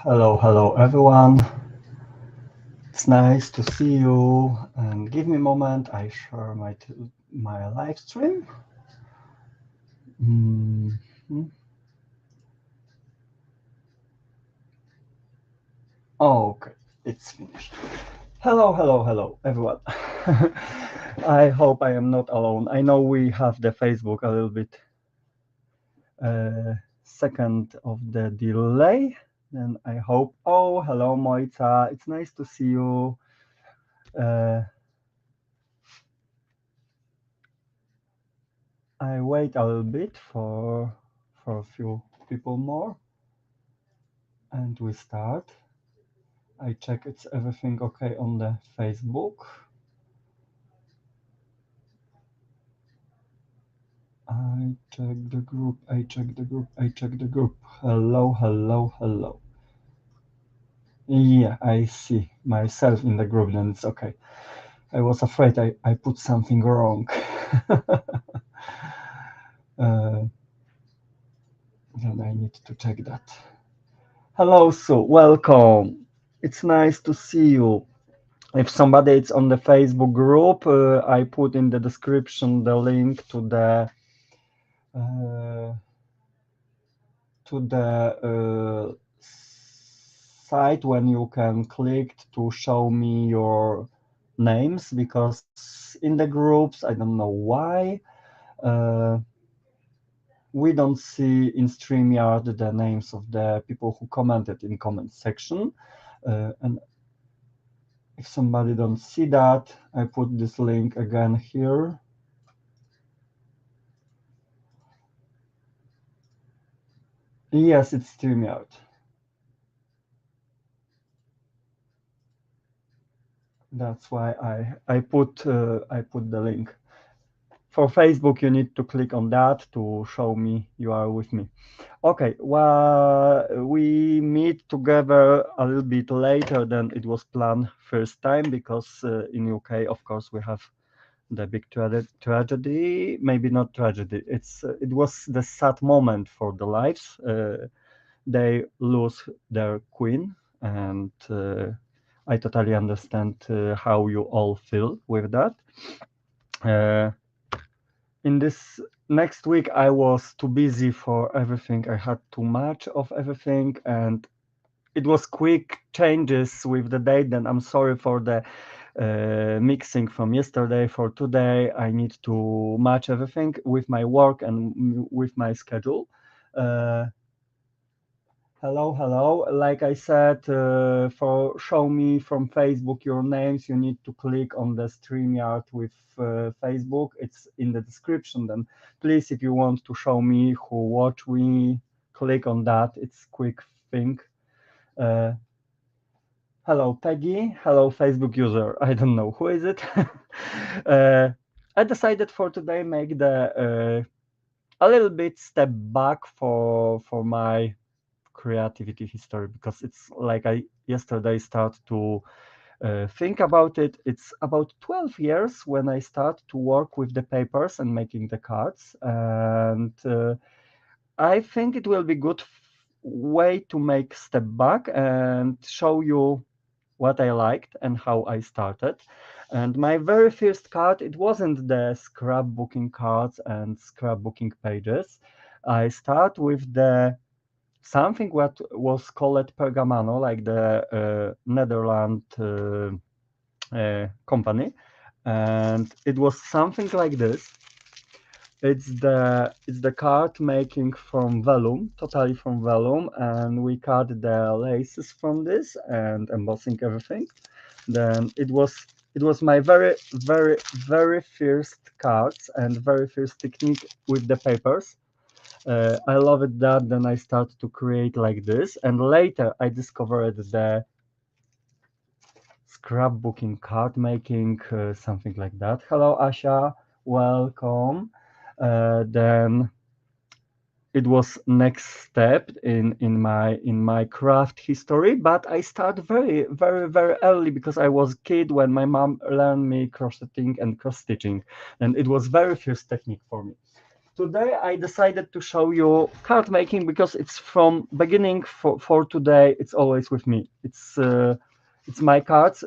Hello everyone. It's nice to see you. And give me a moment. I share my live stream. Mhm. Okay, it's finished. Hello everyone. I hope I am not alone. I know we have the Facebook a little bit second of the delay. And I hope. Oh, hello Moita. It's nice to see you. Uh, I wait a little bit for a few people more, and we start. I check it's everything okay on the Facebook. I check the group. I check the group. I check the group. Hello. Yeah, I see myself in the group. Then it's okay. I was afraid I put something wrong. uh, then I need to check that. Hello, Sue. Welcome. It's nice to see you. If somebody is on the Facebook group, I put in the description the link uh, to the site when you can click to show me your names, because in the groups, I don't know why, uh, we don't see in StreamYard the names of the people who commented in comment section. And if somebody don't see that, I put this link again here. Yes, it's StreamYard. That's why I put the link. For Facebook, you need to click on that to show me you are with me. Okay, well, we meet together a little bit later than it was planned first time, because in UK, of course, we have the big tragedy. Maybe not tragedy. It was the sad moment for the lives. They lose their queen, and I totally understand how you all feel with that. Uh, in this next week, I was too busy for everything. I had too much of everything, and it was quick changes with the date. Then I'm sorry for the mixing from yesterday for today. I need to match everything with my work and with my schedule. Uh, hello. Like I said, for show me from Facebook your names, you need to click on the StreamYard with Facebook. It's in the description. Then please, if you want to show me who watch me, click on that. It's quick thing. Uh, Hello, Peggy. Hello, Facebook user. I don't know who is it. I decided for today make the a little bit step back for my creativity history, because it's like I yesterday start to think about it. It's about 12 years when I start to work with the papers and making the cards, and I think it will be good way to make step back and show you what I liked and how I started. And my very first card, it wasn't the scrapbooking cards and scrapbooking pages. I start with the something what was called Pergamano, like the Netherlands company, and it was something like this. It's the card making from vellum, totally from vellum, and we cut the laces from this and embossing everything. Then it was my very first cards and very first technique with the papers. I love it that then I started to create like this, and later I discovered the scrapbooking, card making, something like that. Hello, Asha, welcome. Then it was next step in my craft history, but I started very early, because I was a kid when my mom learned me crocheting and cross stitching, and it was very first technique for me. Today I decided to show you card making because it's from beginning for today. It's always with me. It's my cards.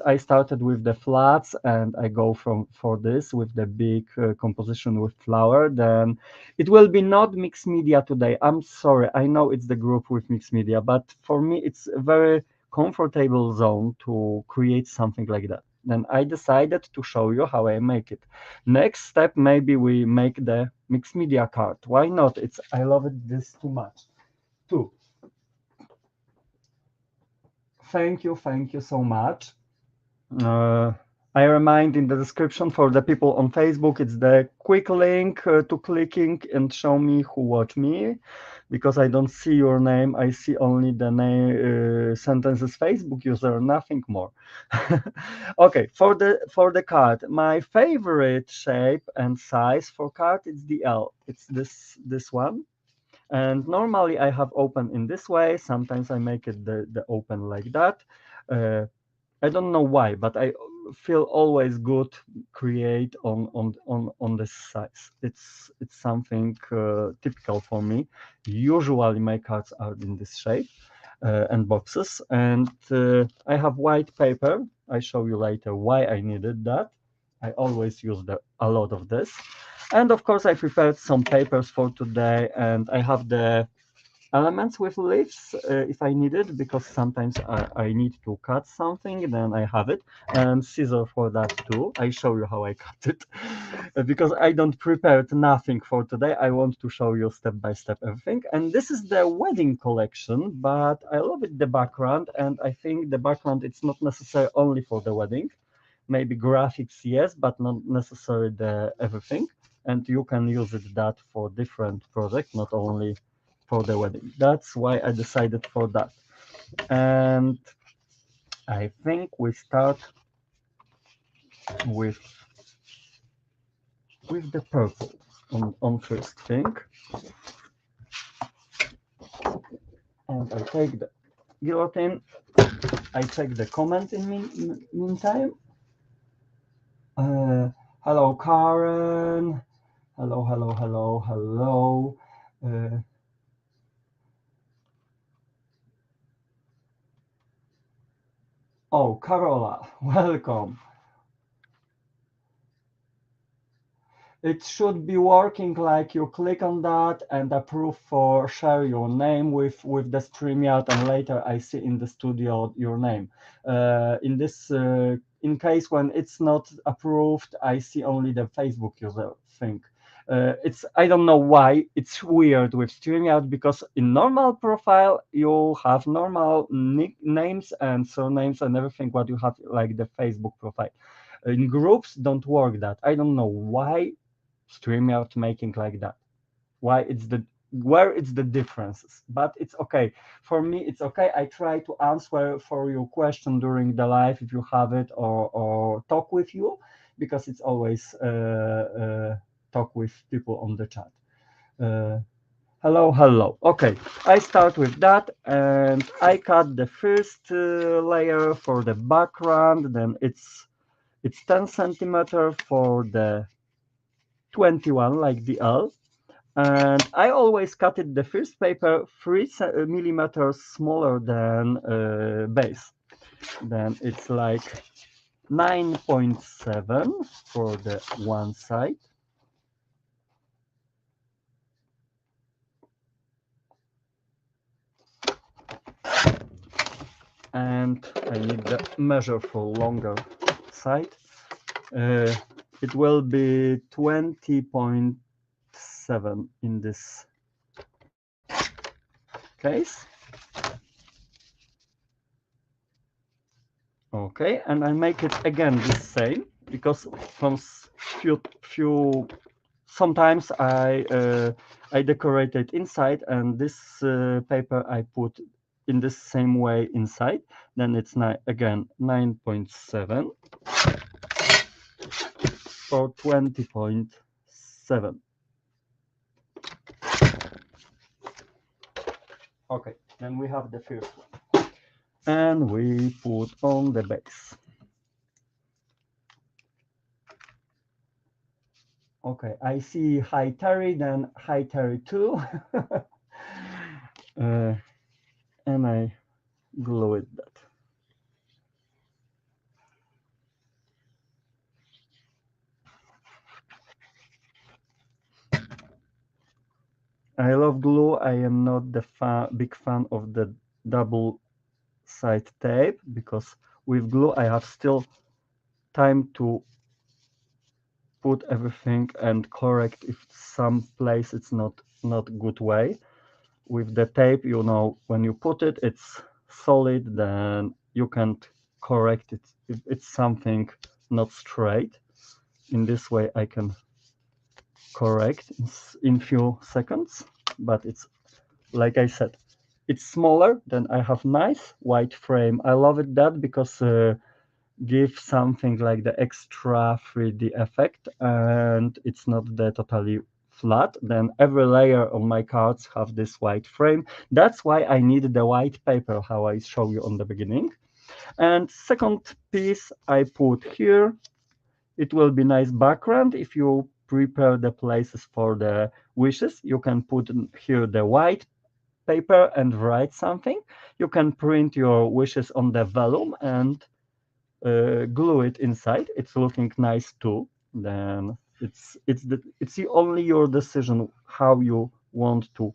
I started with the flats and I go for this with the big composition with flower. Then it will be not mixed media today. I'm sorry. I know it's the group with mixed media, but for me it's a very comfortable zone to create something like that. Then I decided to show you how I make it. Next step, maybe we make the mixed media card. Why not? I love it this too much. Too. Thank you so much. Uh, I remind in the description for the people on Facebook, it's the quick link to clicking and show me who watch me, because I don't see your name. I see only the name sentences Facebook user, nothing more. Okay, for the card, my favorite shape and size for card is the L. It's this one. And normally I have open in this way. Sometimes I make it the open like that. I don't know why, but I feel always good create on this size. It's something typical for me. Usually my cards are in this shape and boxes, and I have white paper. I show you later why I needed that. I always use a lot of this, and of course I prepared some papers for today, and I have the elements with leaves if I need it, because sometimes I need to cut something, then I have it, and scissor for that too. I show you how I cut it because I don't prepared nothing for today. I want to show you step by step everything. And this is the wedding collection, but I love it, the background, and I think the background it's not necessary only for the wedding. Maybe graphics, yes, but not necessarily the everything. And you can use it that for different projects, not only for the wedding. That's why I decided for that. And I think we start with the purple on first thing. And I take the guillotine. I check the comment in meantime. Uh, Hello, Karen. Hello, hello, hello, hello. Oh, Carola, welcome. It should be working like you click on that and approve for share your name with the StreamYard, and later I see in the studio your name. In case when it's not approved, I see only the Facebook user thing. I don't know why it's weird with StreamYard, because in normal profile you have normal nicknames and surnames and everything what you have like the Facebook profile. In groups don't work that. I don't know why StreamYard making like that. Why it's the where it's the differences, but it's okay for me. It's okay. I try to answer for your question during the live if you have it, or talk with you, because it's always talk with people on the chat. Uh, Hello, hello. Okay, I start with that, and I cut the first layer for the background. Then it's 10 centimeter for the 21, like the L. And I always cut it the first paper 3 millimeters smaller than base. Then it's like 9.7 for the one side. And I need the measure for longer side. It will be 20.7 in this case. Okay, and I make it again the same, because from few sometimes I decorate it inside, and this paper I put in the same way inside. Then it's again 9.7 for 20.7. Okay, then we have the first one, and we put on the base. Okay, I see hi Terry, then hi Terry too. And I glue it that. I love glue. I am not the big fan of the double side tape because with glue I have still time to put everything and correct if some place it's not good way. With the tape, you know, when you put it, it's solid, then you can't correct it if it's something not straight. In this way I can correct in few seconds, but it's like I said, it's smaller, then I have nice white frame. I love it that because give something like the extra 3D effect, and it's not the totally flat. Then every layer on my cards have this white frame. That's why I need the white paper, how I show you on the beginning. And second piece I put here, it will be nice background. If you prepare the places for the wishes, you can put here the white paper and write something. You can print your wishes on the vellum and glue it inside. It's looking nice too. Then it's only your decision how you want to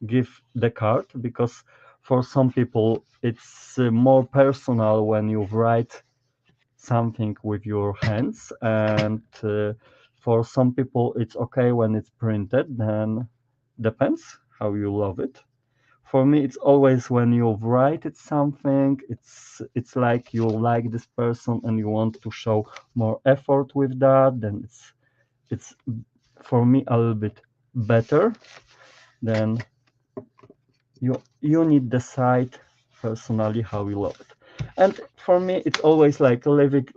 give the card, because for some people it's more personal when you write something with your hands, and for some people it's okay when it's printed. Then depends how you love it. For me it's always when you write it something, it's like you like this person and you want to show more effort with that, then it's for me a little bit better. Then you need to decide personally how you love it. And for me it's always like living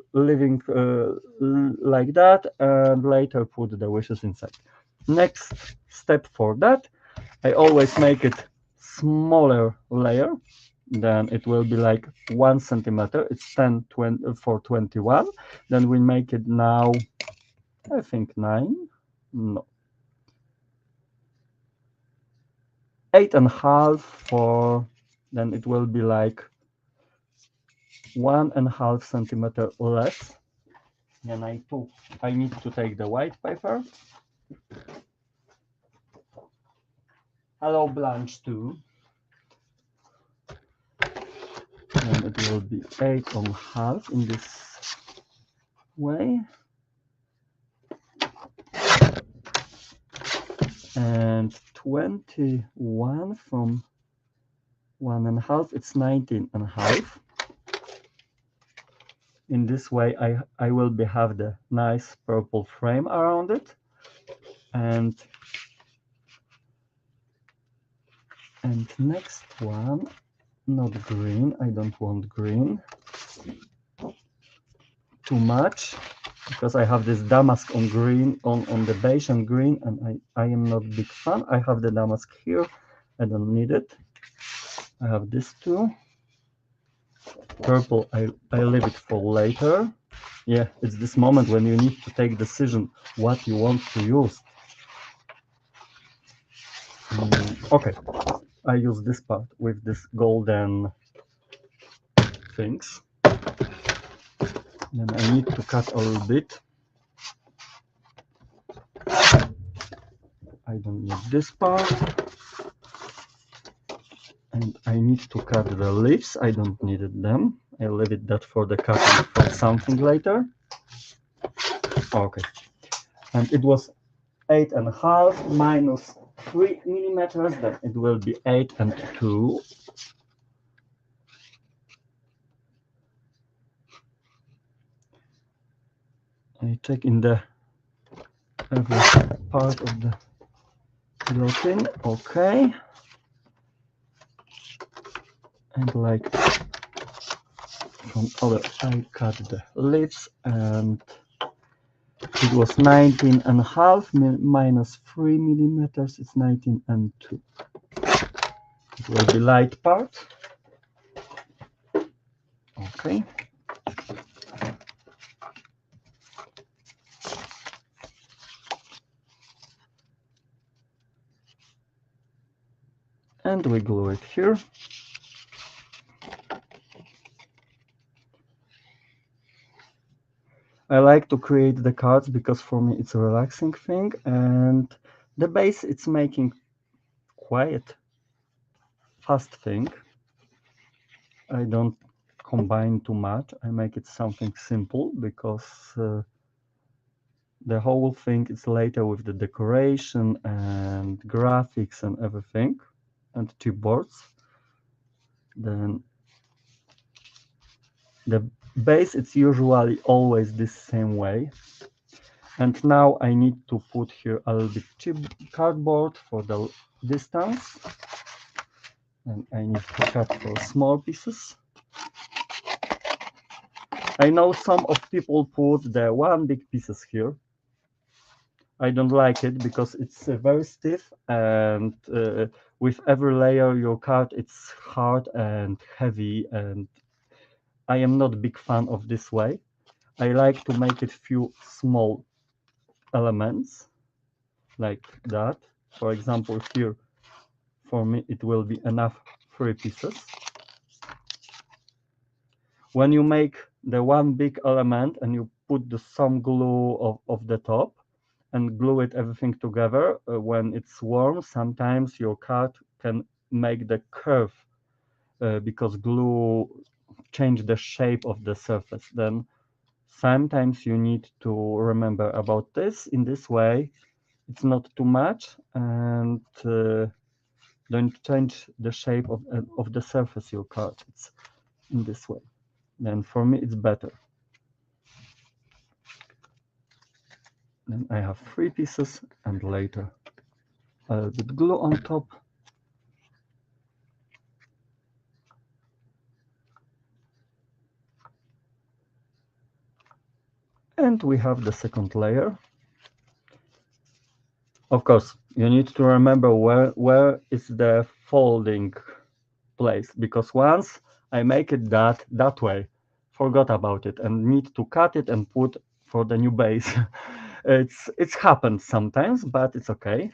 like that, and later put the wishes inside. Next step for that, I always make it smaller layer. Then it will be like 1 centimeter. It's 10 20 for 21. Then we make it now, I think 9, no, 8.5 for, then it will be like 1.5 centimeter less. Then I need to take the white paper. Hello Blanche too. And it will be 8.5 in this way. And 21 from 1.5, it's 19.5. In this way I will have the nice purple frame around it. And next one, not green, I don't want green too much, because I have this damask on green, on the beige and green, and I am not big fan. I have the damask here, I don't need it. I have this too. Purple, I leave it for later. Yeah, it's this moment when you need to take decision what you want to use. Okay, I use this part with this golden things. Then I need to cut a little bit. I don't need this part. And I need to cut the leaves. I don't need them. I leave it that for the cutting for something later. Okay. And it was 8.5 minus 3 millimeters. Then it will be 8 and 2. I check in the every part of the guillotine. Okay. And like from other, I cut the leaves, and it was 19.5 minus 3 millimeters. It's 19 and 2. It will be light part. Okay. we glue it here. I like to create the cards because for me it's a relaxing thing, and the base it's making quiet, fast thing. I don't combine too much. I make it something simple because the whole thing is later with the decoration and graphics and everything and chipboards. Then the base it's usually always this same way. And now I need to put here a little bit chip cardboard for the distance. And I need to cut for small pieces. I know some of people put the one big pieces here. I don't like it because it's very stiff, and with every layer your card it's hard and heavy, and I am not a big fan of this way. I like to make it few small elements like that. For example, here for me it will be enough 3 pieces. When you make the one big element and you put the some glue of the top and glue it everything together, when it's warm, sometimes your card can make the curve because glue change the shape of the surface. Then sometimes you need to remember about this. In this way, it's not too much, and don't change the shape of the surface your card. It's in this way. Then for me, it's better. Then I have 3 pieces, and later a little bit glue on top. And we have the second layer. Of course, you need to remember where is the folding place, because once I make it that way, forgot about it and need to cut it and put for the new base. It's happened sometimes, but it's okay.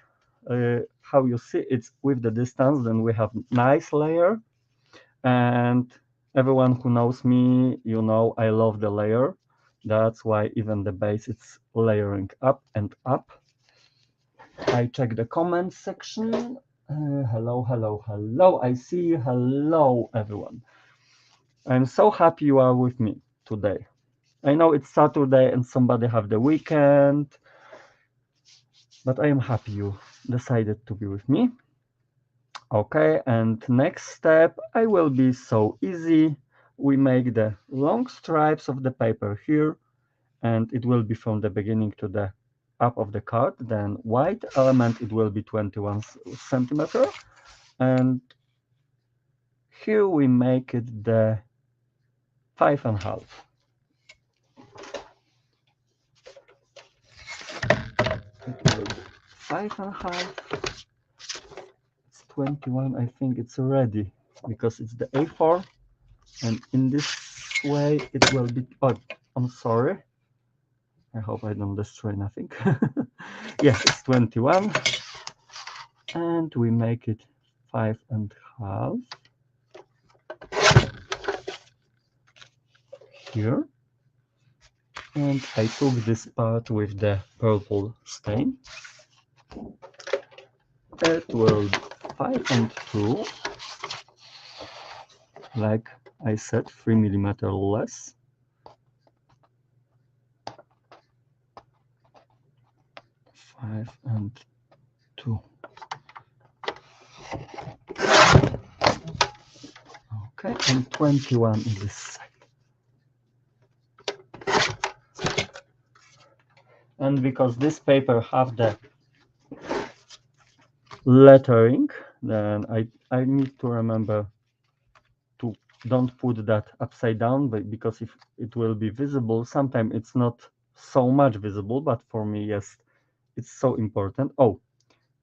How you see it's with the distance, then we have nice layer, and everyone who knows me, you know I love the layer. That's why even the base it's layering up and up. I check the comments section. Hello, hello, hello. I see you. Hello, everyone. I'm so happy you are with me today. I know it's Saturday and somebody have the weekend, but I am happy you decided to be with me. Okay, and next step, I will be so easy. We make the long stripes of the paper here, and it will be from the beginning to the up of the card. Then white element, it will be 21 centimeter. And here we make it the 5.5. It will be 5.5. It's 21. I think it's ready because it's the A4. And in this way, it will be. Oh, I'm sorry. I hope I don't destroy nothing. Yeah, it's 21. And we make it 5.5 here. And I took this part with the purple stain. It will 5.2, like I said, 3 millimeter less. Five and 2. Okay, and 21 in this side. And because this paper have the lettering, then I need to remember to don't put that upside down, but because if it will be visible, sometimes it's not so much visible, but for me, yes, it's so important. Oh,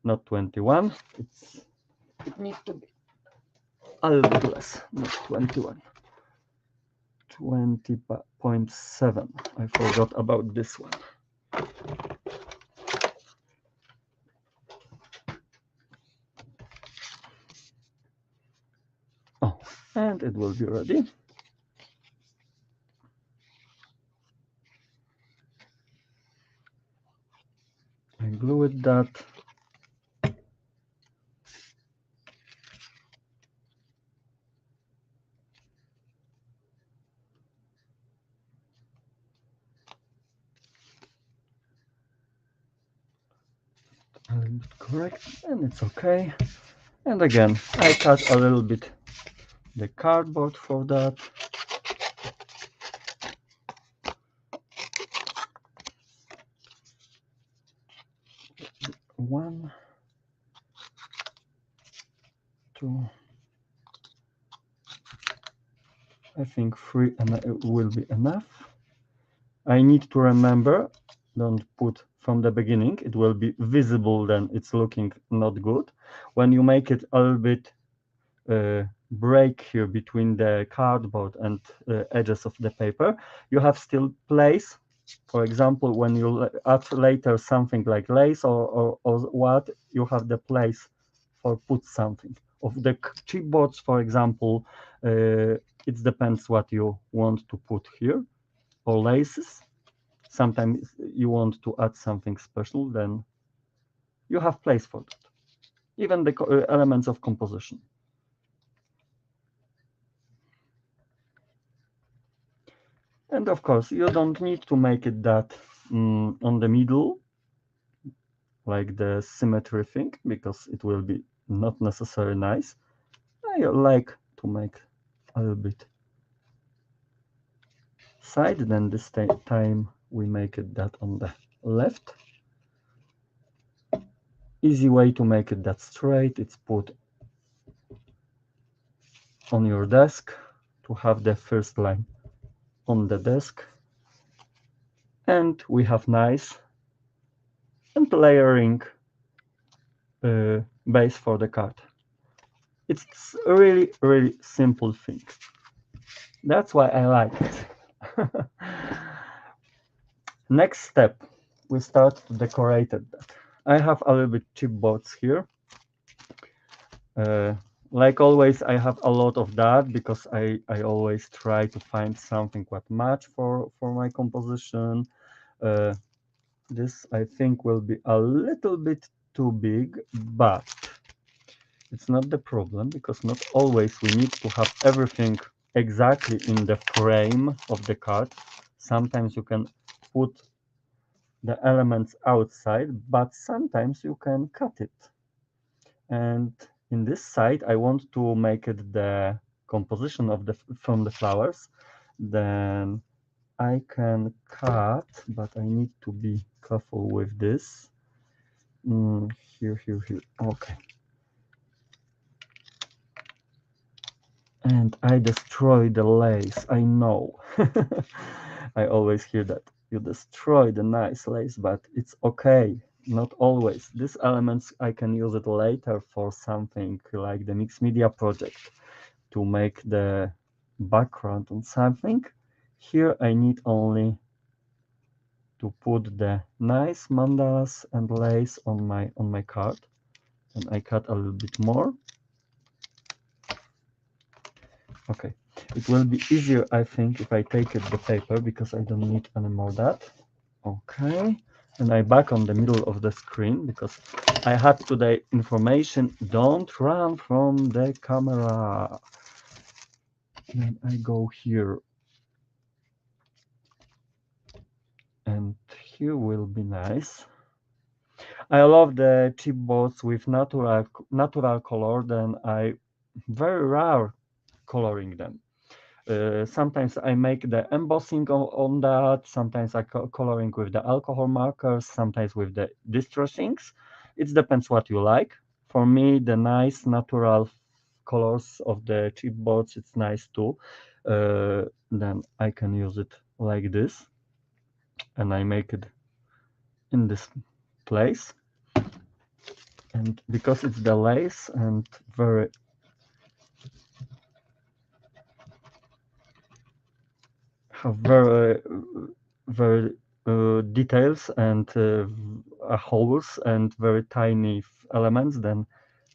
not 21. It needs to be a little bit less, not 21. 20.7. I forgot about this one. and it will be ready. I glue it that. A little bit correct, and it's okay. And again, I cut a little bit the cardboard for that. One, two, I think 3 and it will be enough. I need to remember, don't put from the beginning, it will be visible, then it's looking not good. When you make it a little bit break here between the cardboard and edges of the paper, you have still place. For example, when you add later something like lace or what, you have the place for put something. Of the chipboards, for example, it depends what you want to put here, or laces. Sometimes you want to add something special, then you have place for that. Even the elements of composition. And of course, you don't need to make it that on the middle, like the symmetry thing, because it will be not necessarily nice. I like to make a little bit side, then this time we make it that on the left. Easy way to make it that straight, it's put on your desk to have the first line on the desk. And we have nice and layering base for the card. It's a really, really simple thing. That's why I like it. Next step, we start to decorate that. I have a little bit chipboards here. Like always, I have a lot of that because I always try to find something what match for my composition. This I think will be a little bit too big, but it's not the problem because not always we need to have everything exactly in the frame of the card. Sometimes you can put the elements outside, but sometimes you can cut it. And in this side, I want to make it the composition of from the flowers. Then I can cut, but I need to be careful with this. Here. Okay. And I destroy the lace. I know. I always hear that. You destroy the nice lace, but it's okay. Not always. These elements, I can use it later for something like the mixed media project to make the background on something. Here I need only to put the nice mandalas and lace on my card. And I cut a little bit more. Okay, it will be easier, I think, if I take it the paper because I don't need any more that. Okay, and I back on the middle of the screen because I had today information. Don't run from the camera. Then I go here, and here will be nice. I love the chipboards with natural color. Then I very rare coloring them. Sometimes I make the embossing on that, sometimes I coloring with the alcohol markers, sometimes with the distressings. It depends what you like. For me, the nice natural colors of the chipboards, it's nice too. Then I can use it like this, and I make it in this place. And because it's the lace and very have very details and holes and very tiny elements, then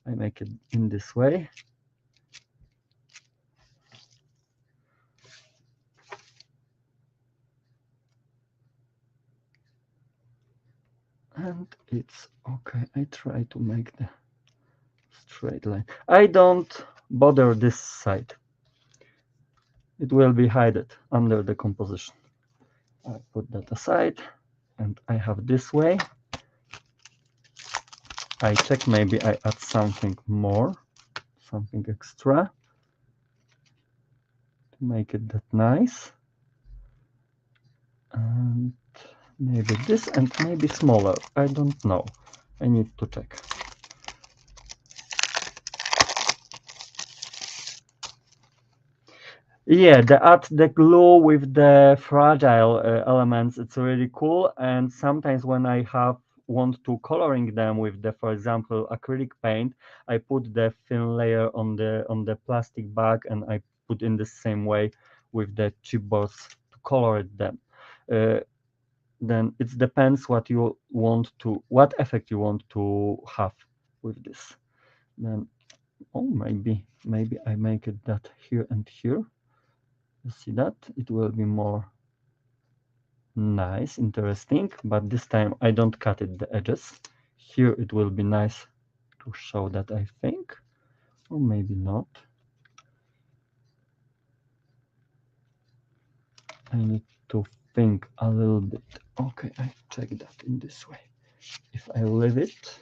I make it in this way. and it's okay. I try to make the straight line. I don't bother this side. It will be hidden under the composition. I put that aside, and I have this way. I check, maybe I add something more, something extra to make it that nice. And maybe this, and maybe smaller. I don't know. I need to check. Yeah, add the glue with the fragile elements, it's really cool. And sometimes when I want to coloring them with the, for example, acrylic paint, I put the thin layer on the plastic bag, and I put in the same way with the chipboards to color it them. Then it depends what you want to, what effect you want to have with this. Then, oh, maybe I make it that here and here. You see that? It will be more nice, interesting, but this time I don't cut it the edges. Here it will be nice to show that, I think, or maybe not. I need to think a little bit. Okay, I check that in this way. If I leave it,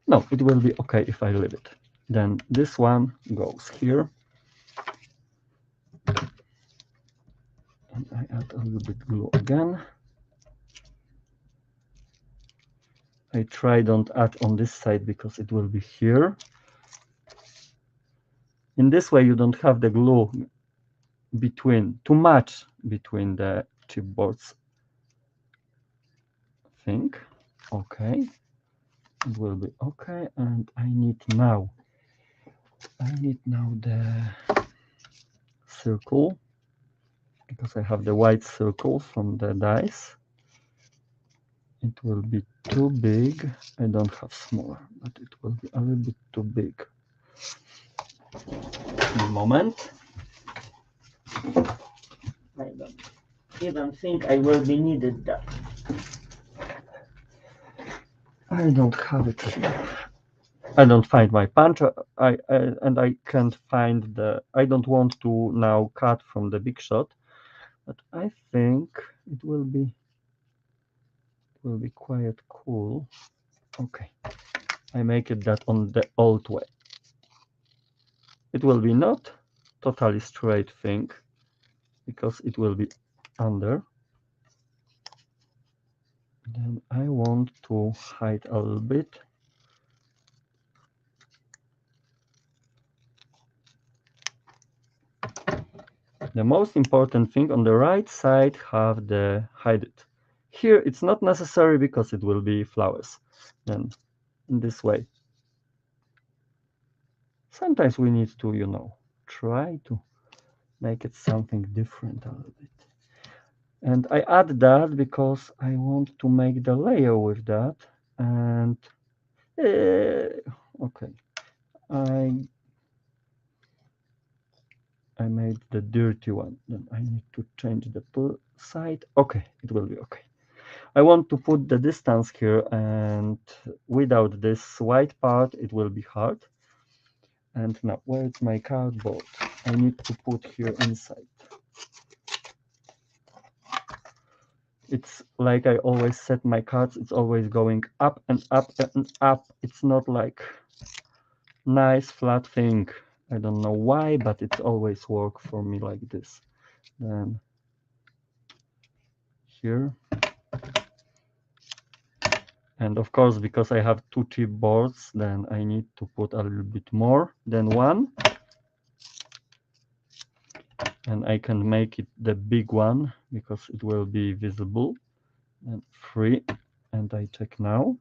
no, it will be okay if I leave it. Then this one goes here. And I add a little bit glue again. I try don't add on this side because it will be here. In this way, you don't have the glue too much between the chipboards. I think. Okay. It will be okay. And I need now the circle, because I have the white circle from the dice. It will be too big. I don't have smaller, but it will be a little bit too big. A moment. I don't even think I will be needed that. I don't have it here. I don't find my punch. And I can't find the. I don't want to now cut from the big shot, but I think it will be quite cool. Okay, I make it that on the old way. It will be not totally straight thing, because it will be under. Then I want to hide a little bit. The most important thing on the right side, have the hide it. Here it's not necessary because it will be flowers. Then in this way. Sometimes we need to, try to make it something different a little bit. And I add that because I want to make the layer with that. And okay, I made the dirty one. Then I need to change the side. Okay, it will be okay. I want to put the distance here, and without this white part, it will be hard. And now, where's my cardboard? I need to put here inside. It's like I always set my cards, it's always going up and up and up. It's not like nice flat thing. I don't know why, but it's always work for me like this. Then here. And of course, because I have two chipboards, then I need to put a little bit more than one. And I can make it the big one because it will be visible. And 3. And I check now.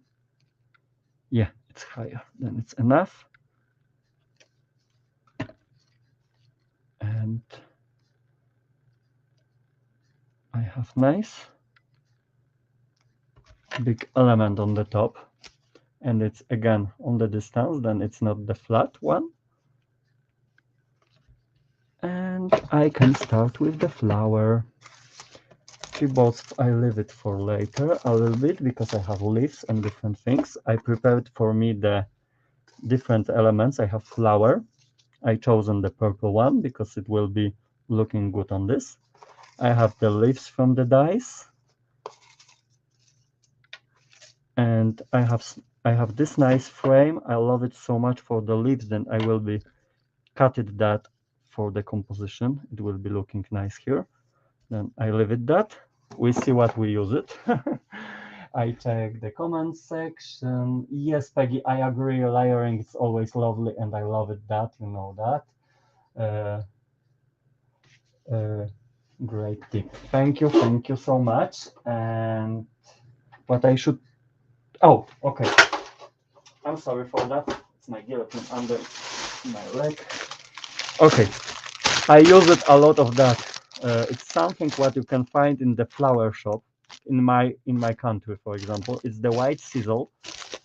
Yeah, it's higher. Then it's enough. And I have nice big element on the top. And it's again on the distance, then it's not the flat one. And I can start with the flower. Chipboards, I leave it for later a little bit because I have leaves and different things. I prepared for me the different elements. I have flower. I chosen the purple one because it will be looking good on this. I have the leaves from the dice. And I have this nice frame. I love it so much for the leaves. Then I will be cutted that for the composition. It will be looking nice here. Then I leave it that. We see what we use it. I check the comment section. Yes, Peggy, I agree. Layering is always lovely, and I love it. That you know that. Great tip. Thank you so much. And what I should. Oh, okay. I'm sorry for that. It's my guillotine under my leg. Okay, I use it a lot of that. It's something what you can find in the flower shop in my country, for example. It's the white sizzle.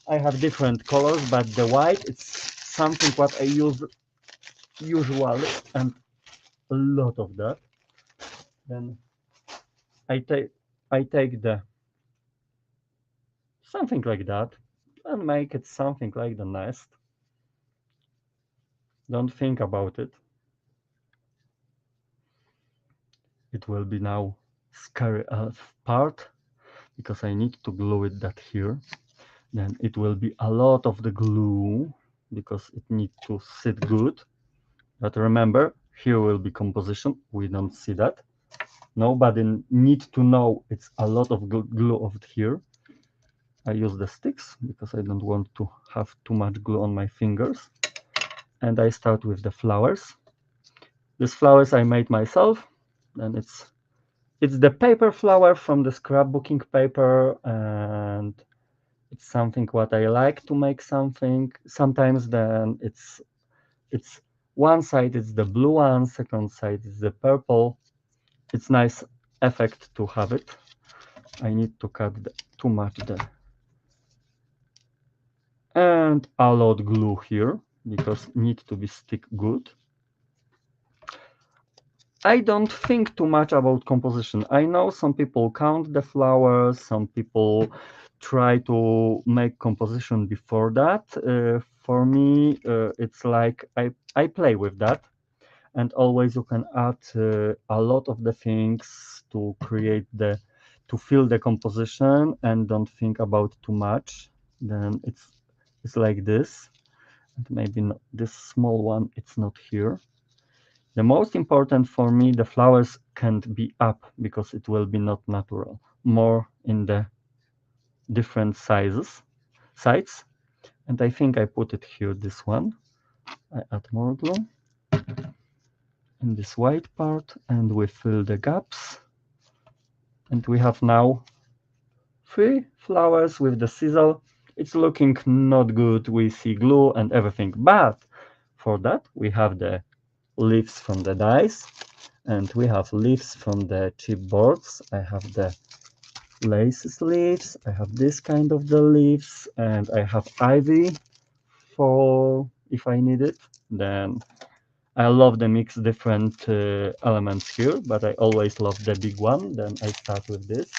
I have different colors, but the white it's something what I use usually and a lot of that. Then I take the something like that and make it something like the nest. Don't think about it. It will be now scary part because I need to glue it that here. Then it will be a lot of the glue because it needs to sit good. But remember, here will be composition. We don't see that. Nobody need to know it's a lot of glue over here. I use the sticks because I don't want to have too much glue on my fingers. And I start with the flowers. These flowers I made myself. And it's the paper flower from the scrapbooking paper, and it's something what I like to make something. Sometimes then it's one side is the blue one, second side is the purple. It's nice effect to have it. I need to cut too much there. And a lot glue here because need to be stick good. I don't think too much about composition. I know some people count the flowers, some people try to make composition before that. For me, it's like I play with that, and always you can add a lot of the things to create to fill the composition and don't think about too much. Then it's like this, and maybe not, this small one it's not here. The most important for me, the flowers can't be up because it will be not natural. More in the different sides. And I think I put it here, this one. I add more glue in this white part and we fill the gaps. And we have now 3 flowers with the sizzle. It's looking not good. We see glue and everything. But for that, we have the leaves from the dice. And we have leaves from the chipboards. I have the laces leaves. I have this kind of the leaves, and I have ivy for if I need it. Then I love the mix different elements here, but I always love the big one. Then I start with this.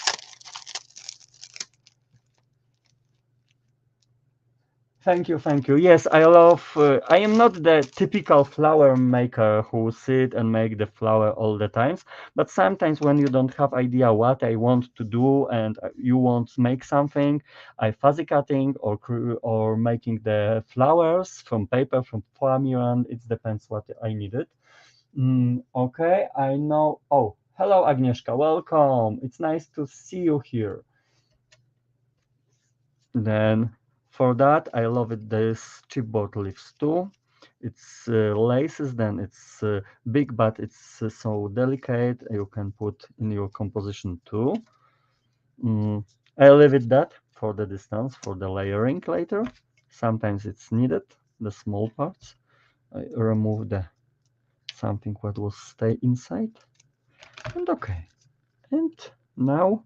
Thank you, thank you. Yes, I love. I am not the typical flower maker who sit and make the flower all the times. But sometimes when you don't have idea what I want to do and you want to make something, I fuzzy cutting or making the flowers from paper from Flamiran. It depends what I needed. Okay, I know. Oh, hello, Agnieszka. Welcome. It's nice to see you here. Then for that, I love it. This chipboard leaves too. It's laces, then it's big, but it's so delicate. You can put in your composition too. I leave it that for the distance, for the layering later. Sometimes it's needed, the small parts. I remove the something what will stay inside. And okay. And now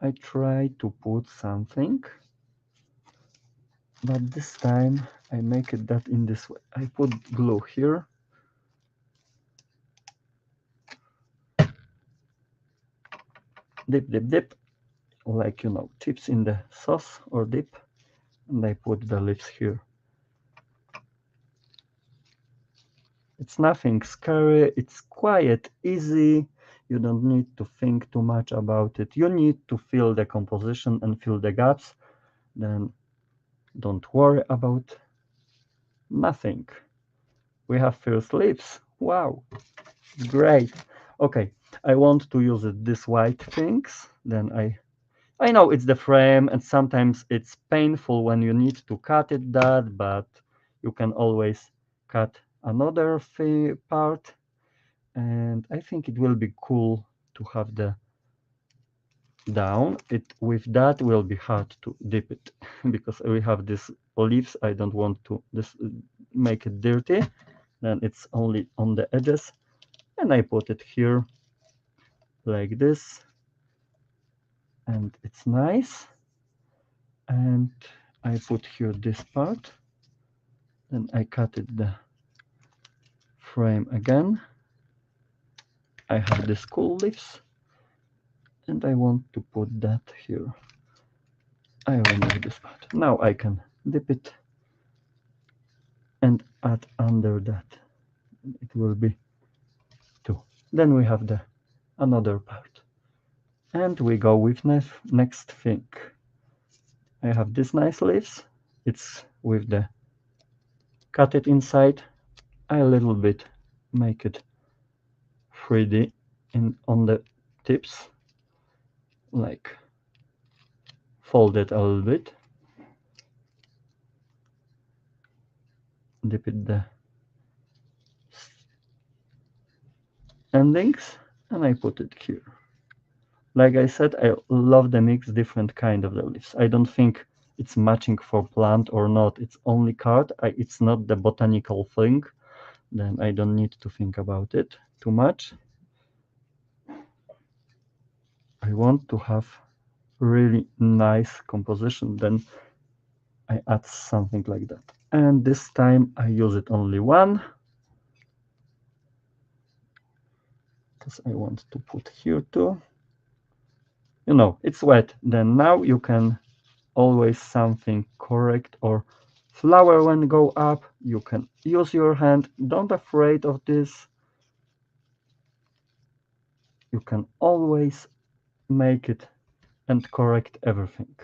I try to put something. But this time I make it that in this way. I put glue here dip, like, you know, chips in the sauce or dip, and I put the leaves here. It's nothing scary, it's quiet, easy. You don't need to think too much about it. You need to feel the composition and fill the gaps. Then don't worry about nothing. We have first leaves. Wow, great. Okay, I want to use it, these white things. Then I know it's the frame, and sometimes it's painful when you need to cut it that, but you can always cut another part. And I think it will be cool to have the down. It with that will be hard to dip it because we have these leaves. I don't want to make it dirty. Then it's only on the edges, and I put it here like this, and it's nice. And I put here this part, and I cut it the frame again. I have these cool leaves, and I want to put that here. I remove this part. Now I can dip it and add under that. It will be 2. Then we have the another part. And we go with next thing. I have this nice leaves. It's with the cut it inside. I a little bit make it 3D on the tips, like fold it a little bit, dip it the endings, and I put it here. Like I said, I love the mix different kind of the leaves. I don't think it's matching for plant or not. It's only card. It's not the botanical thing. Then I don't need to think about it too much. I want to have really nice composition. Then I add something like that. And this time I use it only one, because I want to put here too. You know, it's wet. Then now you can always something correct or flower when go up. You can use your hand. Don't afraid of this. You can always make it and correct everything.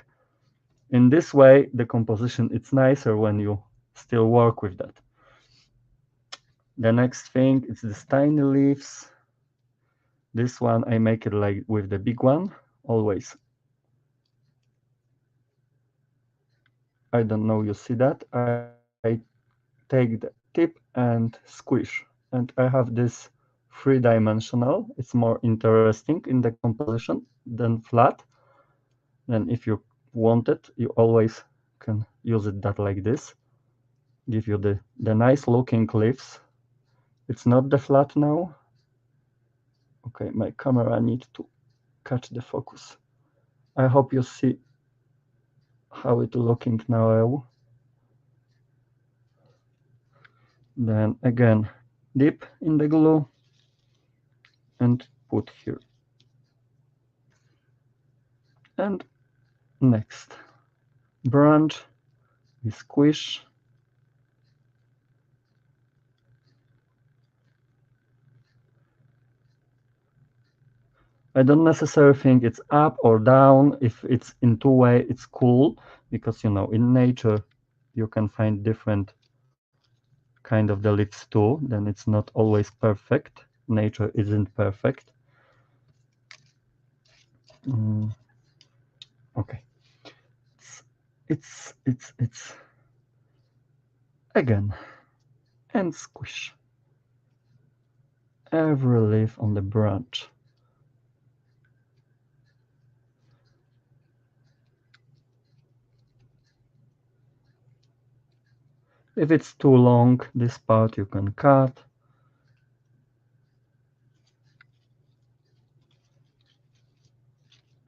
In this way, the composition it's nicer when you still work with that. The next thing is the tiny leaves. This one I make it like with the big one always. I don't know you see that. I take the tip and squish, and I have this three-dimensional. It's more interesting in the composition than flat. Then if you want it, you always can use it that like this. Give you the nice looking leaves. It's not the flat now. Okay, my camera needs to catch the focus. I hope you see how it's looking now. Then again, dip in the glue and put here. And next branch, we squish. I don't necessarily think it's up or down. If it's in two way, it's cool, because you know in nature you can find different kind of the leaves too. Then it's not always perfect. Nature isn't perfect. Okay. It's again, and squish every leaf on the branch. If it's too long, this part you can cut.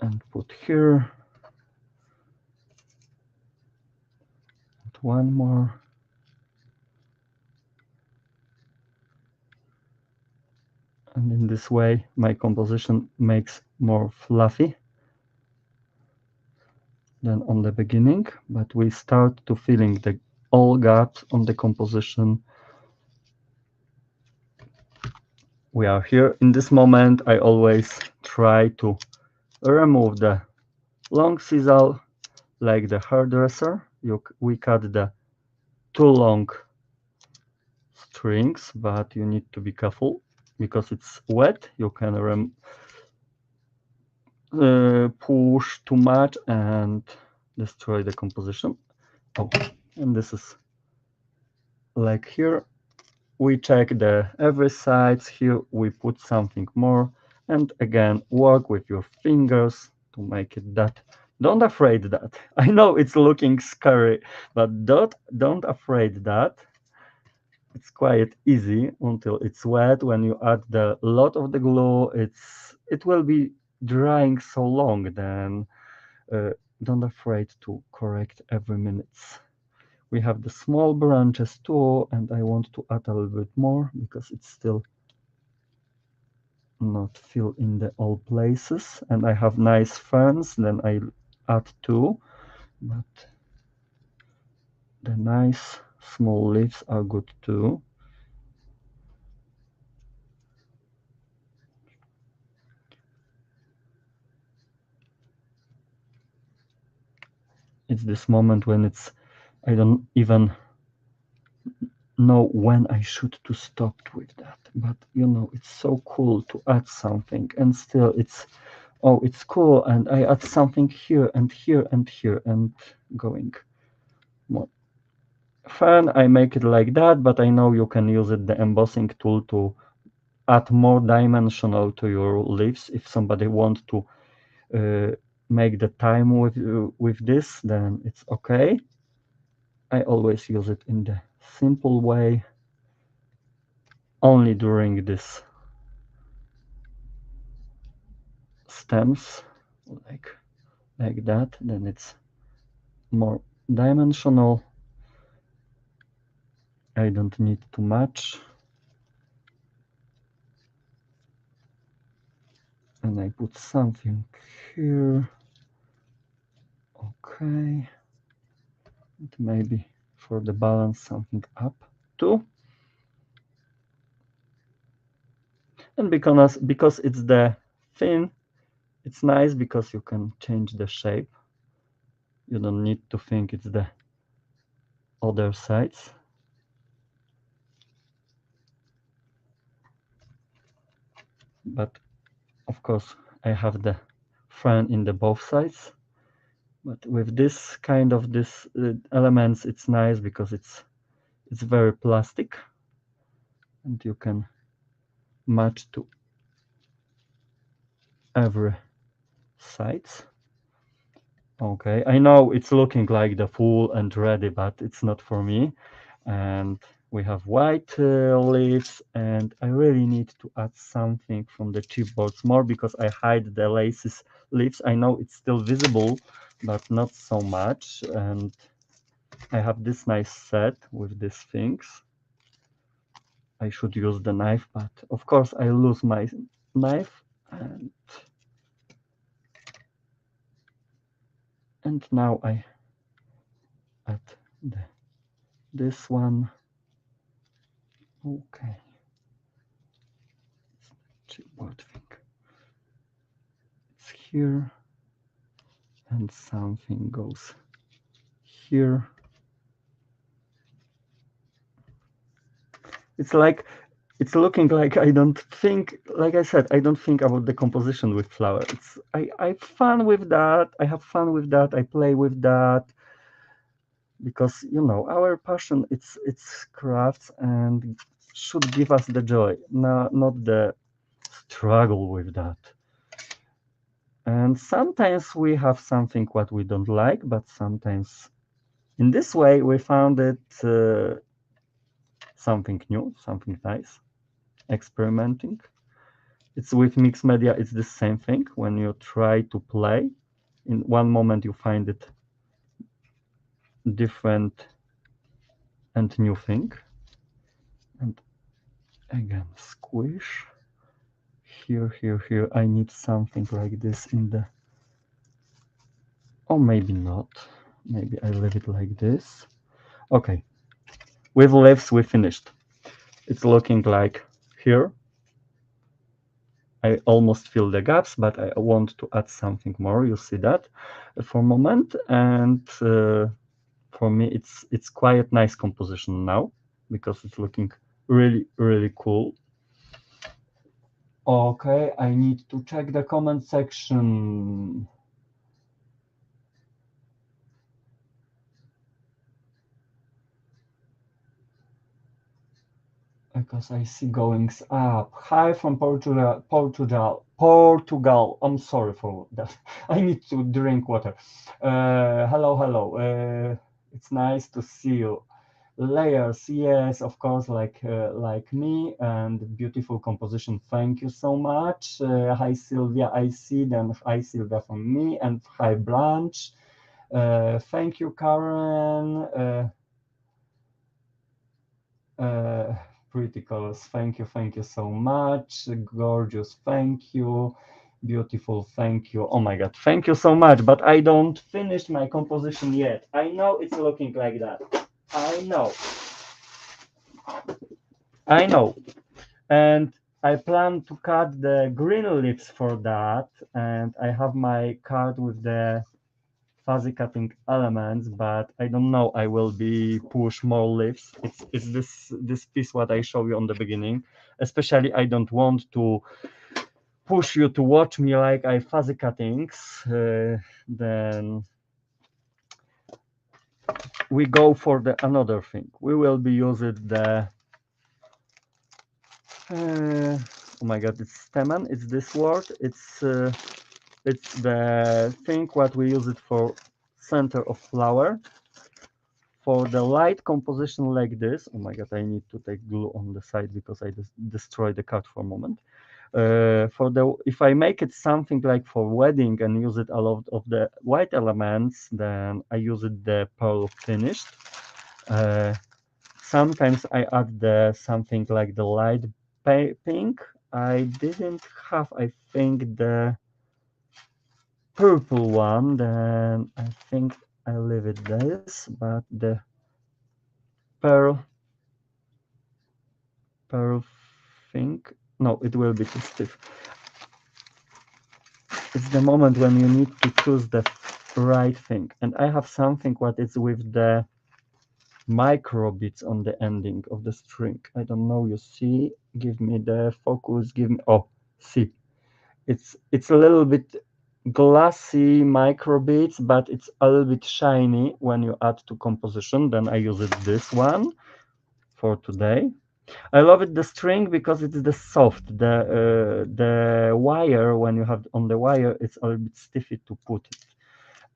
And put here. And one more. And in this way, my composition makes more fluffy than on the beginning, but we start to filling the all gaps on the composition. We are here. In this moment, I always try to remove the long sisal like the hairdresser. We cut the too long strings, but you need to be careful because it's wet. You can push too much and destroy the composition. Oh, and this is like here. We check the every sides. Here we put something more, and again work with your fingers to make it that. Don't afraid that. I know it's looking scary, but don't afraid that. It's quite easy until it's wet. When you add the lot of the glue, it will be drying so long. Then don't afraid to correct every minute. We have the small branches too, and I want to add a little bit more because it's still not fill in the all places. And I have nice ferns, then I add two, but the nice small leaves are good too. It's this moment when I don't even know when I should to stop with that, but you know, it's so cool to add something and still it's cool, and I add something here and here and here and going more fun. I make it like that, but I know you can use it, the embossing tool, to add more dimensional to your leaves. If somebody wants to make the time with this, then it's okay. I always use it in the simple way, only during this stems, like that. Then it's more dimensional. I don't need too much. And I put something here. Okay. And maybe for the balance something up too. And because it's the thin, it's nice because you can change the shape. You don't need to think it's the other sides. But of course I have the fern in the both sides. But with this kind of elements, it's nice because it's very plastic, and you can match to every sides. Okay, I know it's looking like the full and ready, but it's not for me. And we have white leaves, and I really need to add something from the chipboards more because I hide the laces leaves. I know it's still visible, but not so much. And I have this nice set with these things. I should use the knife, but of course I lose my knife, and now I add this one. Okay, chipboard thing. It's here, and something goes here. It's looking like I don't think, like I said, I don't think about the composition with flower. I have fun with that. I have fun with that. I play with that because you know our passion. It's crafts and should give us the joy, not the struggle with that. And sometimes we have something what we don't like, but sometimes in this way we found it something new, something nice, experimenting. It's with mixed media, it's the same thing. When you try to play, in one moment you find it different and new thing. And again, squish. here, I need something like this in the, or maybe not. Maybe I leave it like this. Okay, with leaves we finished. It's looking like here. I almost fill the gaps, but I want to add something more. You see that for a moment, and for me it's quite nice composition now because it's looking really cool. Okay, I need to check the comment section. Because I see goings up. Hi from Portugal. I'm sorry for that. I need to drink water. Hello. It's nice to see you. Layers, yes, of course, like me, and beautiful composition. Thank you so much. Hi Sylvia, I see. Then hi Sylvia from me, and hi Blanche. Thank you, Karen. Pretty colors, thank you so much. Gorgeous, thank you. Beautiful, thank you. Oh my god, thank you so much, but I don't finish my composition yet. I know it's looking like that. I know, and I plan to cut the green leaves for that, and I have my card with the fuzzy cutting elements, but I don't know, I will be push more leaves. It's this piece what I show you on the beginning. Especially I don't want to push you to watch me like I fuzzy cuttings. Then we go for the another thing. We will be using the oh my god, it's stamen. It's this word. It's the thing what we use it for center of flower. For the light composition like this, oh my god, I need to take glue on the side because I destroyed the card for a moment. For the, if I make it something like for wedding and use it a lot of the white elements, then I use it the pearl finished. Sometimes I add the something like the light pink. I didn't have, I think, the purple one, then I think I leave it this, but the pearl thing, no, it will be too stiff. It's the moment when you need to choose the right thing, and I have something what is with the micro bits on the ending of the string. I don't know, you see, give me the focus, give me, oh, see, it's a little bit glassy micro bits, but it's a little bit shiny when you add to composition. Then I use it this one for today. I love it the string because it's the soft. The wire, when you have on the wire, it's a little bit stiffy to put it.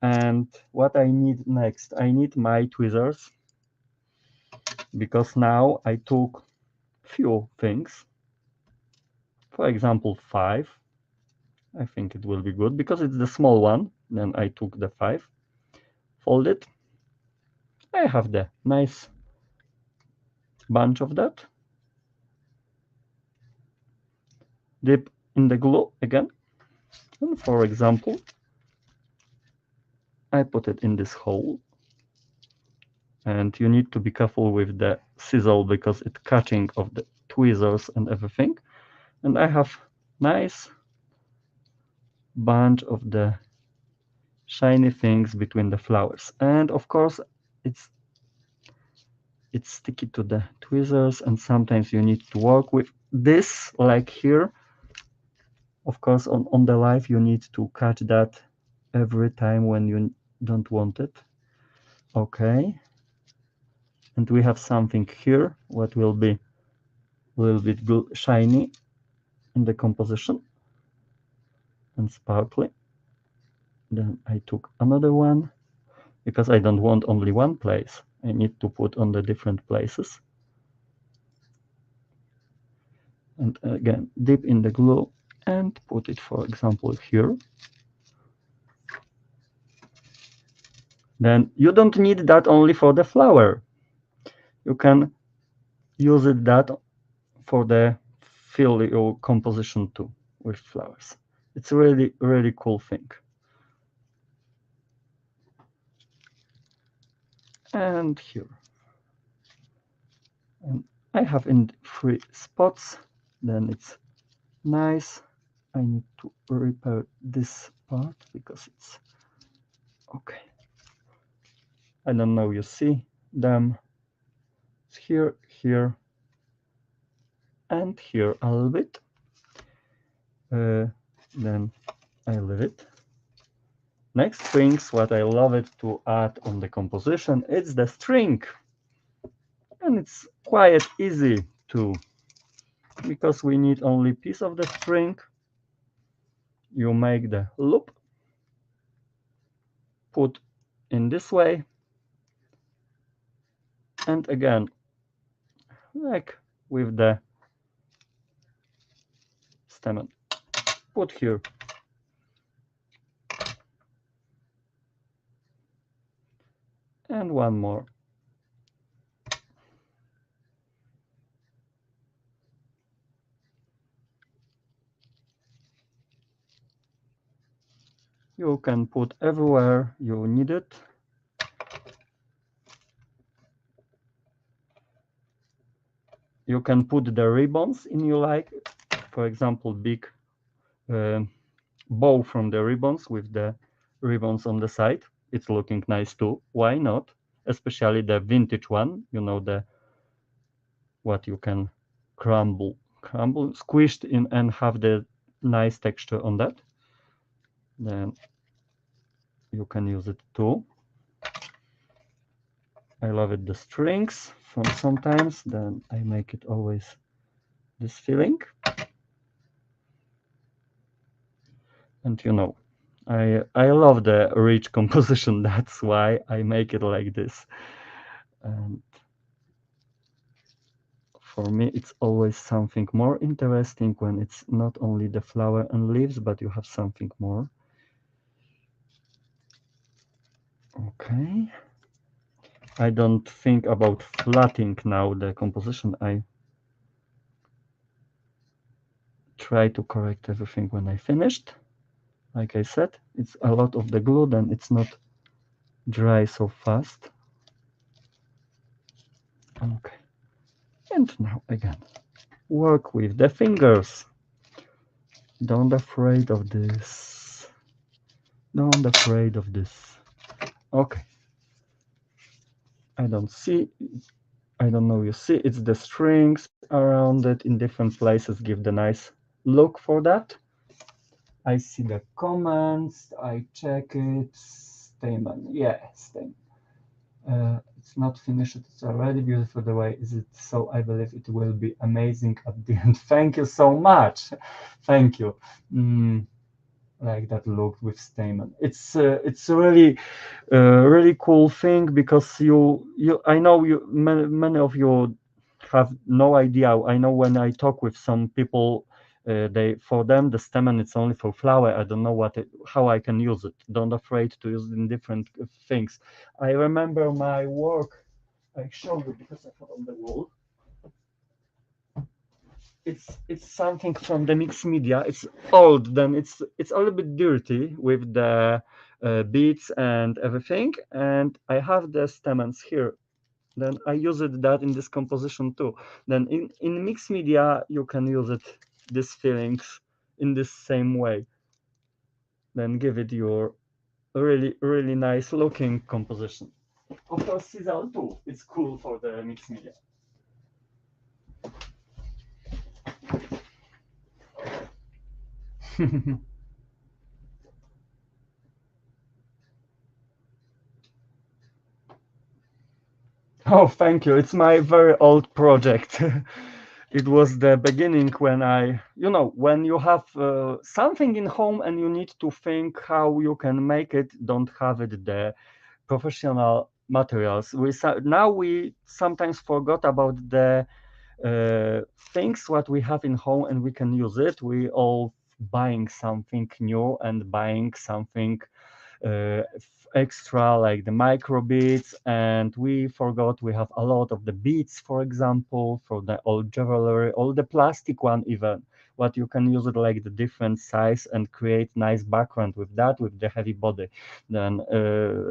And what I need next, I need my tweezers, because now I took few things. For example, 5. I think it will be good because it's the small one. Then I took the 5, fold it. I have the nice bunch of that. Dip in the glue again. And for example, I put it in this hole. And you need to be careful with the sizzle because it's catching of the tweezers and everything. And I have nice bunch of the shiny things between the flowers. And of course, it's sticky to the tweezers, and sometimes you need to work with this, like here. Of course, on the live, you need to catch that every time when you don't want it. Okay. And we have something here, what will be a little bit shiny in the composition and sparkly. Then I took another one because I don't want only one place. I need to put on the different places. And again, dip in the glue and put it, for example, here. Then you don't need that only for the flower. You can use it that for the fill your composition too. with flowers. It's a really, really cool thing. And here. And I have in 3 spots, then it's nice. I need to repair this part because it's okay. I don't know, you see them. It's here, here, and here a little bit. Then I leave it. Next things, what I love it to add on the composition, it's the string. And it's quite easy too, because we need only piece of the string. You make the loop, put in this way, and again, like with the stem, put here. And one more. You can put everywhere you need it. You can put the ribbons in you like, for example, big bow from the ribbons with the ribbons on the side. It's looking nice too. Why not? Especially the vintage one, you know, the what you can crumble, squished in and have the nice texture on that. Then you can use it too. I love it, the strings from sometimes, then I make it always this feeling. And you know, I love the rich composition, that's why I make it like this. And for me, it's always something more interesting when it's not only the flower and leaves, but you have something more. Okay. I don't think about flattening now the composition. I try to correct everything when I finished. Like I said, it's a lot of the glue, then it's not dry so fast. Okay. And now again, work with the fingers. Don't afraid of this. Don't afraid of this. Okay. I don't see, I don't know, you see, it's the strings around it in different places give the nice look for that. I see the comments, I check it, statement, yeah, statement. It's not finished, it's already beautiful the way is it, so I believe it will be amazing at the end. Thank you so much. Thank you. Like that look with stamen. It's a really cool thing because I know many of you have no idea. I know when I talk with some people, for them the stamen it's only for flower. I don't know how I can use it. Don't afraid to use it in different things. I remember my work. I show you because I have on the wall. It's something from the mixed media. It's old, then it's a little bit dirty with the beads and everything. And I have the stamens here. Then I use that in this composition too. Then in mixed media you can use it these feelings in this same way. Then give it your really nice looking composition. Of course, Sisal too. It's cool for the mixed media. Oh, thank you. It's my very old project. It was the beginning when when you have something in home and you need to think how you can make it, don't have it the professional materials. Now we sometimes forgot about the things what we have in home and we can use it. We all buying something new and buying something extra like the micro beads, and we forgot we have a lot of the beads, for example, for the old jewelry, all the plastic one even. what you can use it like the different size and create nice background with that, with the heavy body then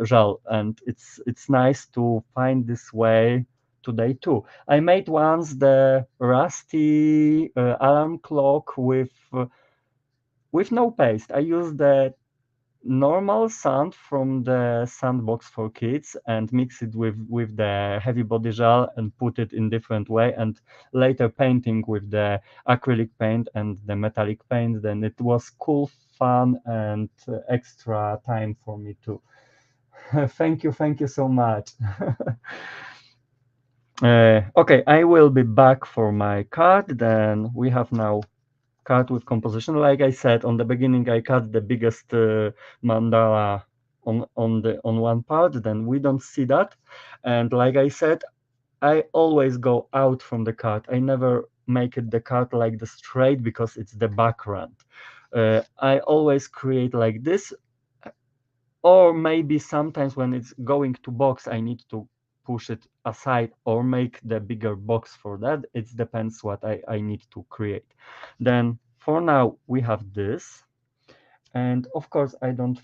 gel. And it's nice to find this way today too. I made once the rusty alarm clock with no paste. I used the normal sand from the sandbox for kids and mix it with the heavy body gel and put it in different way, and later painting with the acrylic paint and the metallic paint. Then it was cool, fun, and extra time for me too. Thank you so much. Okay, I will be back for my card. Then we have now card with composition. Like I said on the beginning, I cut the biggest mandala on one part. Then we don't see that, and like I said, I always go out from the card. I never make it the card like the straight because it's the background. I always create like this, or maybe sometimes when it's going to box, I need to push it aside or make the bigger box for that. It depends what I need to create. Then for now we have this, and of course I don't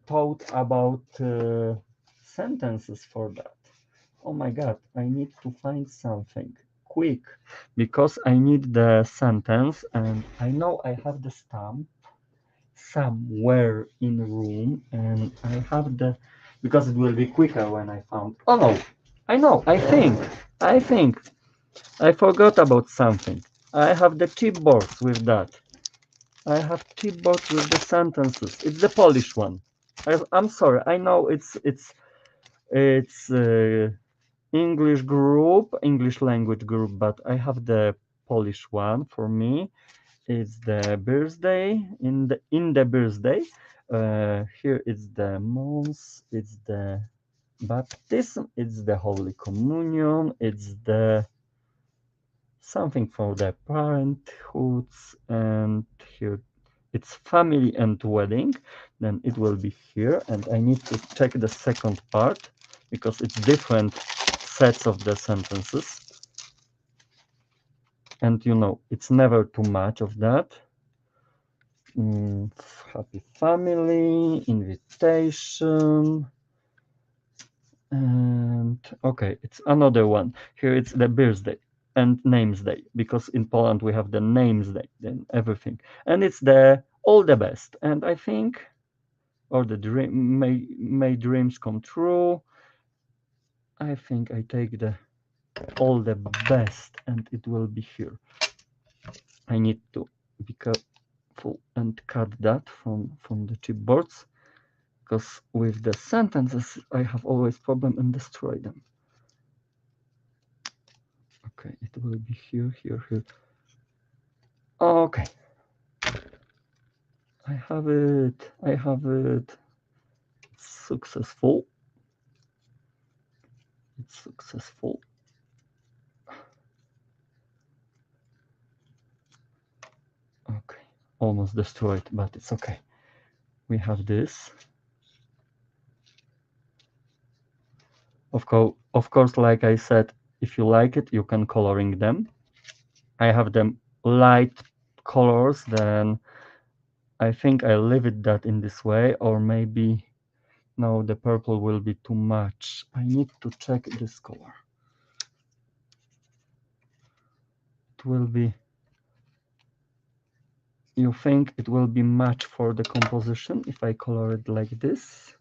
thought about sentences for that. Oh my god, I need to find something quick because I need the sentence, and I know I have the stamp somewhere in room, and I have the, because it will be quicker when I found. Oh no, I know, I think I forgot about something. I have the chipboard with that. I have chipboard with the sentences. It's the Polish one. I'm sorry. I know it's English group, English language group, but I have the Polish one for me. It's the birthday in the birthday. Here is the month. It's the baptism. It's the Holy Communion. It's the something for the parenthoods, and here it's family and wedding. Then it will be here, and I need to check the second part because it's different sets of the sentences. And you know, it's never too much of that. Happy family, invitation, and okay, it's another one. Here it's the birthday and names day, because in Poland we have the names day, then everything. And it's the all the best. And I think, or the dream, may dreams come true. I think I take the all the best, and it will be here. I need to be careful and cut that from the chipboards, because with the sentences I have always problem and destroy them. Okay, it will be here, here, here. Okay. I have it. I have it. Successful. It's successful. Okay. Almost destroyed, but it's okay. We have this. Of course, like I said, if you like it, you can coloring them. I have them light colors, then I think I leave it that in this way, or maybe no, the purple will be too much. I need to check this color. It will be, you think it will be much for the composition if I color it like this?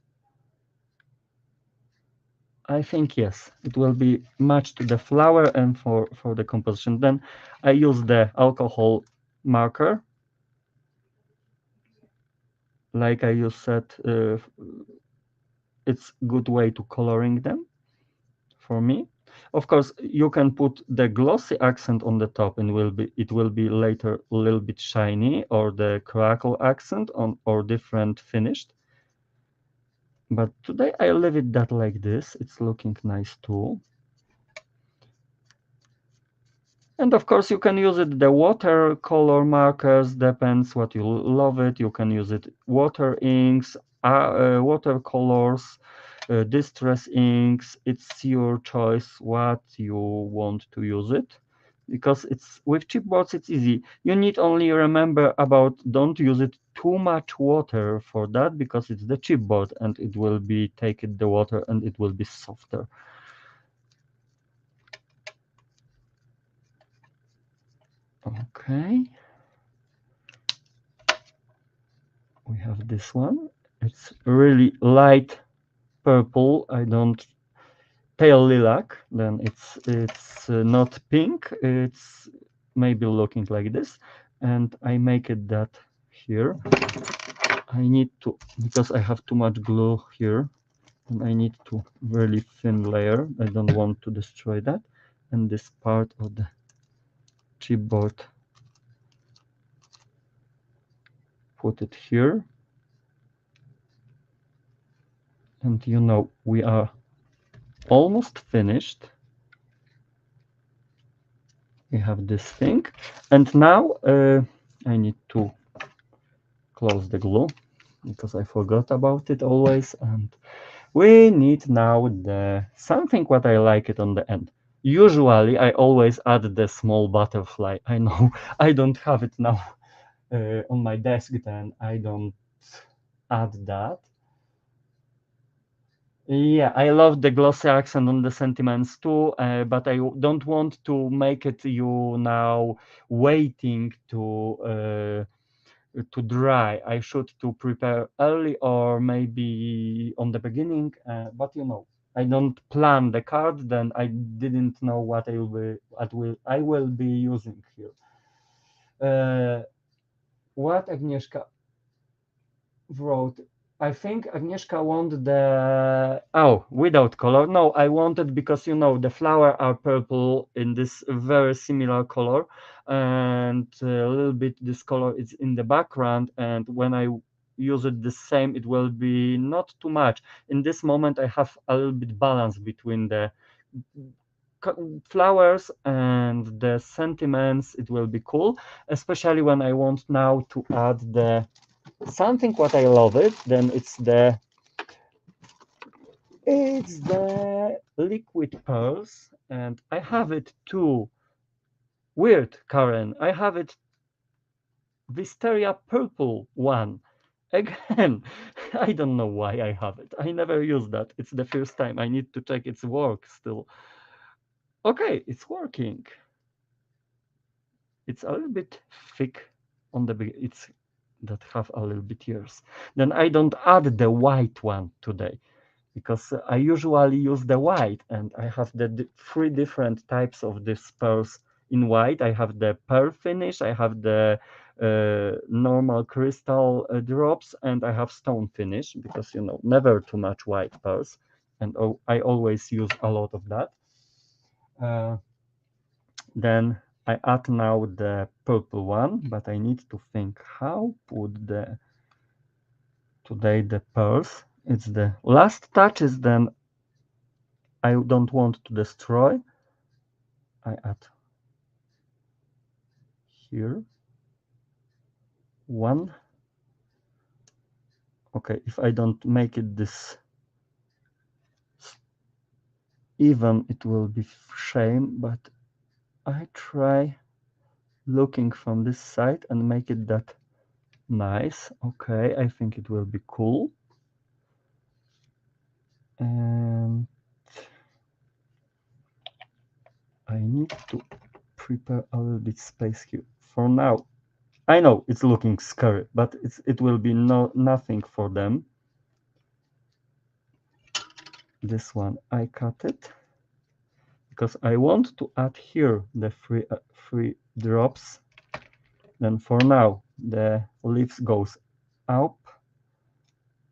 I think yes, it will be much to the flower and for the composition. Then I use the alcohol marker, like I said, it's good way to coloring them for me. Of course, you can put the glossy accent on the top, and it will be later a little bit shiny, or the crackle accent on, or different finished. But today I leave it that like this. It's looking nice too. And of course you can use it the watercolor markers, depends what you love it. You can use it water inks, watercolors, distress inks. It's your choice what you want to use it. because it's with chipboards it's easy. You need only remember about don't use it too much water for that, because it's the chipboard and it will be take it the water and it will be softer. Okay, we have this one. It's really light purple. I don't pale lilac. Then it's not pink. It's maybe looking like this, and I make it that here. I need to, because I have too much glue here, and I need to really thin layer. I don't want to destroy that. And this part of the chipboard, put it here. And you know, we are almost finished. We have this thing. And now I need to close the glue because I forgot about it always. And we need now the something what I like it on the end. Usually I always add the small butterfly. I know I don't have it now on my desk, then I don't add that. Yeah, I love the glossy accent on the sentiments too, but I don't want to make it you now waiting to dry. I should to prepare early or maybe on the beginning, but you know, I don't plan the card, then I didn't know what I will be using here. What Agnieszka wrote. I think Agnieszka want the without color. No, I wanted because you know the flower are purple in this very similar color, and a little bit this color is in the background. And when I use it the same, it will be not too much. In this moment, I have a little bit balance between the flowers and the sentiments. It will be cool, especially when I want now to add the something what I love it, then it's the liquid pearls, and I have it too. Weird, Karen. I have it Wisteria purple one. Again, I don't know why I have it. I never use that. It's the first time. I need to check its work still. Okay, it's working. It's a little bit thick on the it's that have a little bit years. Then I don't add the white one today, because I usually use the white, and I have the three different types of these pearls in white. I have the pearl finish, I have the normal crystal drops, and I have stone finish, because you know, never too much white pearls, and I always use a lot of that. Uh, then I add now the purple one, but I need to think how put the today the pearls. It's the last touches, then I don't want to destroy. I add here one. Okay, if I don't make it this even, it will be shame, but I try looking from this side and make it that nice. Okay, I think it will be cool. And I need to prepare a little bit space here. For now, I know it's looking scary, but it will be nothing for them. This one I cut it because I want to add here the three drops. Then for now the leaves goes up,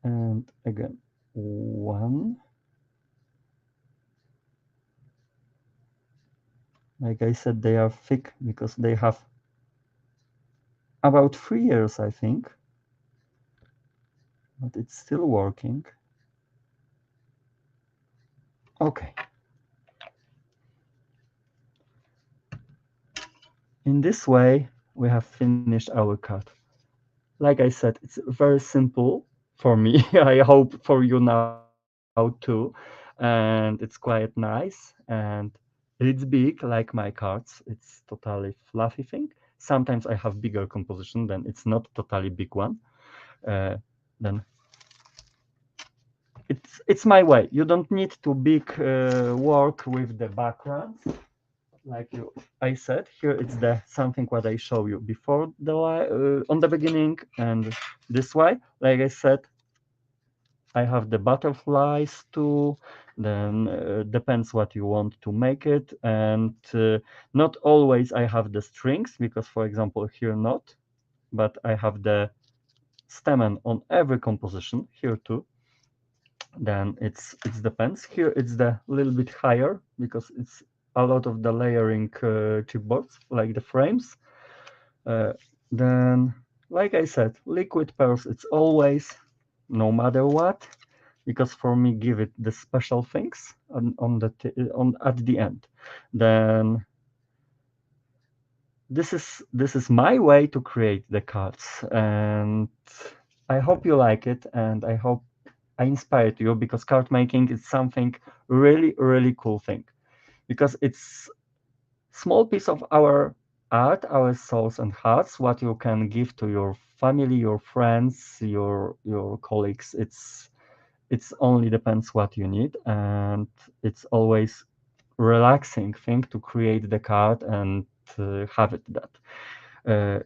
and again one. Like I said, they are thick because they have about 3 years, I think, but it's still working. Okay. In this way, we have finished our card. Like I said, it's very simple for me. I hope for you now too. And it's quite nice. And It's big, like my cards. It's totally fluffy thing. Sometimes I have bigger composition, then it's not totally big one. Then it's my way. You don't need to big work with the background. Like I said, here it's the something what I show you before the on the beginning, and this way, like I said, I have the butterflies too. Then depends what you want to make it, and not always I have the strings because, for example, here not, but I have the stamen on every composition here too. Then it depends. Here it's the little bit higher because it's a lot of the layering chipboards like the frames. Uh, then, like I said, liquid pearls. It's always, no matter what, because for me, give it the special things on at the end. Then this is my way to create the cards, and I hope you like it, and I hope I inspired you because card making is something really, really cool thing because it's small piece of our art, our souls and hearts, what you can give to your family, your friends, your colleagues. It's only depends what you need, and it's always relaxing thing to create the card and have it that. Uh,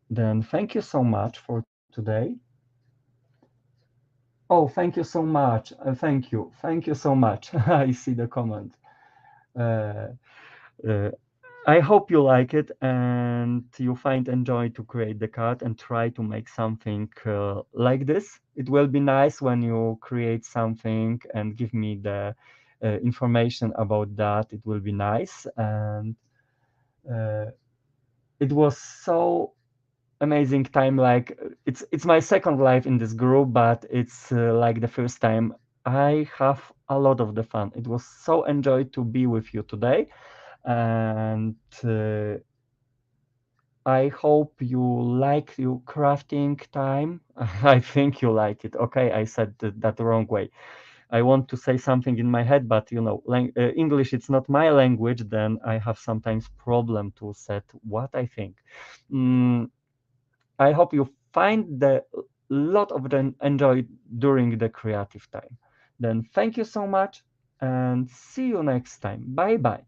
then thank you so much for today. Oh, thank you so much. Thank you so much. I see the comment. Uh, uh, I hope you like it and you find enjoy to create the card and try to make something like this. It will be nice when you create something and give me the information about that. It will be nice, and uh, it was so amazing time. Like it's my second life in this group, but it's like the first time. I have a lot of the fun. It was so enjoyed to be with you today, and I hope you like your crafting time. I think you like it. Okay, I said that the wrong way. I want to say something in my head, but English it's not my language. Then I have sometimes problem to set what I think. Mm, I hope you find the lot of them enjoy during the creative time. Then thank you so much and see you next time. Bye bye.